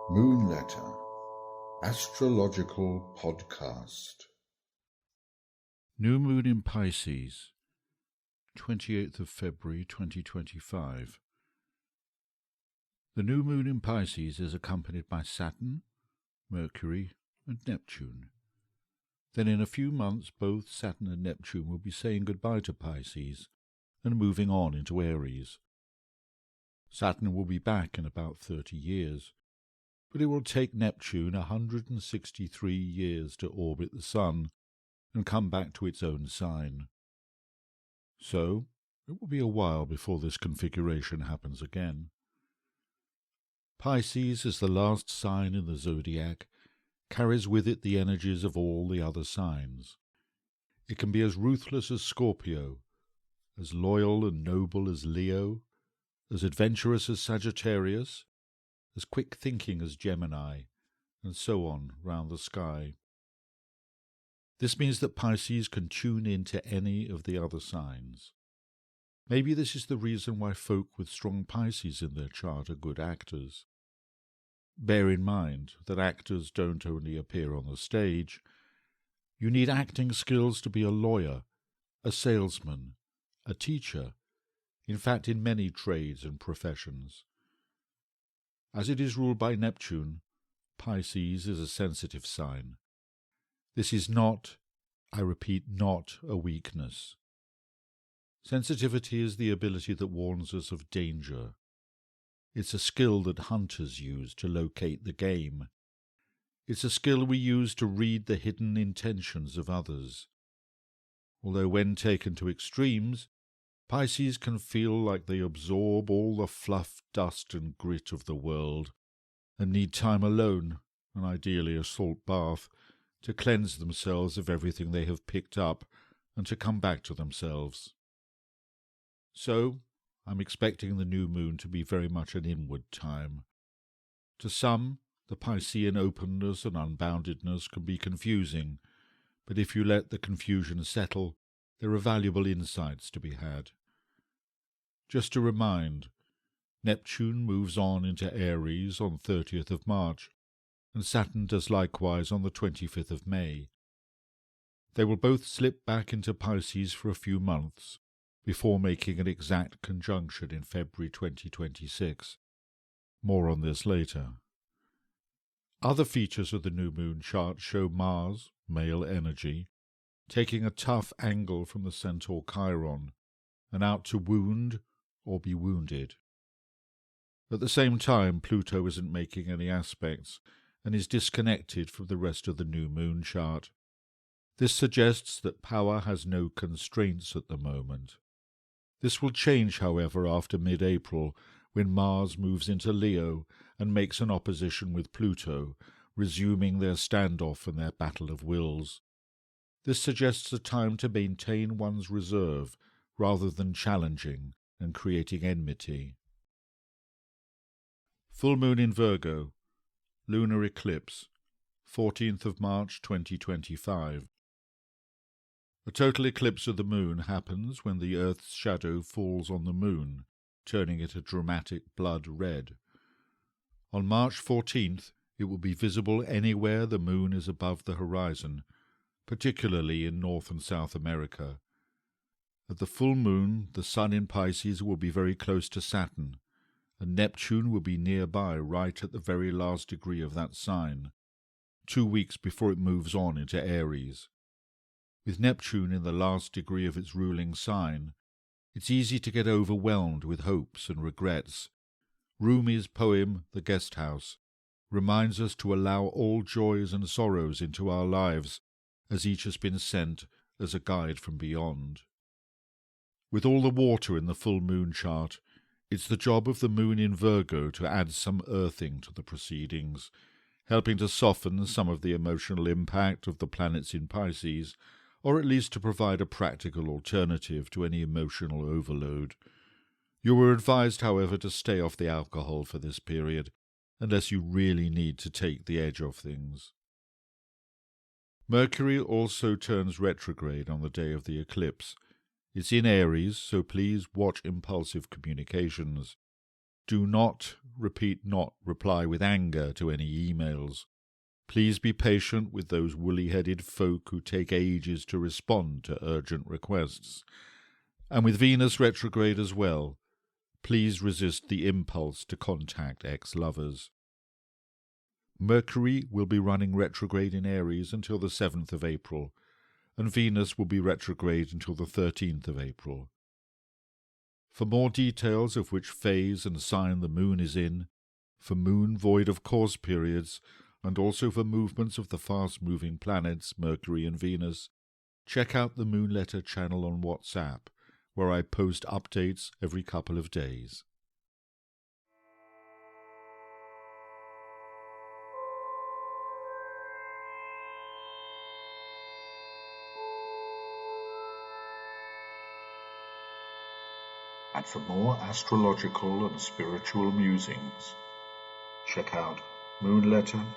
Moonletter Astrological Podcast. New Moon in Pisces, 28th of February 2025. The new moon in Pisces is accompanied by Saturn, Mercury, and Neptune. Then in a few months both Saturn and Neptune will be saying goodbye to Pisces and moving on into Aries. Saturn will be back in about 30 years, but it will take Neptune 163 years to orbit the Sun and come back to its own sign. So, it will be a while before this configuration happens again. Pisces, as the last sign in the zodiac, carries with it the energies of all the other signs. It can be as ruthless as Scorpio, as loyal and noble as Leo, as adventurous as Sagittarius, as quick-thinking as Gemini, and so on round the sky. This means that Pisces can tune into any of the other signs. Maybe this is the reason why folk with strong Pisces in their chart are good actors. Bear in mind that actors don't only appear on the stage. You need acting skills to be a lawyer, a salesman, a teacher, in fact in many trades and professions. As it is ruled by Neptune, Pisces is a sensitive sign. This is not, I repeat, not a weakness. Sensitivity is the ability that warns us of danger. It's a skill that hunters use to locate the game. It's a skill we use to read the hidden intentions of others. Although when taken to extremes, Pisces can feel like they absorb all the fluff, dust and grit of the world and need time alone, and ideally a salt bath, to cleanse themselves of everything they have picked up and to come back to themselves. So, I'm expecting the new moon to be very much an inward time. To some, the Piscean openness and unboundedness can be confusing, but if you let the confusion settle, there are valuable insights to be had. Just to remind, Neptune moves on into Aries on 30th of March, and Saturn does likewise on the 25th of May. They will both slip back into Pisces for a few months, before making an exact conjunction in February 2026. More on this later. Other features of the new moon chart show Mars, male energy, taking a tough angle from the centaur Chiron, and out to wound or be wounded. At the same time, Pluto isn't making any aspects, and is disconnected from the rest of the new moon chart. This suggests that power has no constraints at the moment. This will change, however, after mid-April, when Mars moves into Leo and makes an opposition with Pluto, resuming their standoff and their battle of wills. This suggests a time to maintain one's reserve, rather than challenging and creating enmity. Full moon in Virgo, lunar eclipse, 14th of March 2025. A total eclipse of the moon happens when the Earth's shadow falls on the moon, turning it a dramatic blood red. On March 14th, it will be visible anywhere the moon is above the horizon, particularly in North and South America. At the full moon, the Sun in Pisces will be very close to Saturn, and Neptune will be nearby right at the very last degree of that sign, 2 weeks before it moves on into Aries. With Neptune in the last degree of its ruling sign, it's easy to get overwhelmed with hopes and regrets. Rumi's poem, The Guest House, reminds us to allow all joys and sorrows into our lives, as each has been sent as a guide from beyond. With all the water in the full moon chart, it's the job of the moon in Virgo to add some earthing to the proceedings, helping to soften some of the emotional impact of the planets in Pisces, or at least to provide a practical alternative to any emotional overload. You were advised, however, to stay off the alcohol for this period, unless you really need to take the edge off things. Mercury also turns retrograde on the day of the eclipse, It's in Aries, so please watch impulsive communications. Do not, repeat not, reply with anger to any emails. Please be patient with those woolly-headed folk who take ages to respond to urgent requests. And with Venus retrograde as well, please resist the impulse to contact ex-lovers. Mercury will be running retrograde in Aries until the 7th of April, and Venus will be retrograde until the 13th of April. For more details of which phase and sign the moon is in, for moon void of course periods, and also for movements of the fast-moving planets Mercury and Venus, check out the Moonletter channel on WhatsApp, where I post updates every couple of days. And for more astrological and spiritual musings, check out moonletter.co.uk.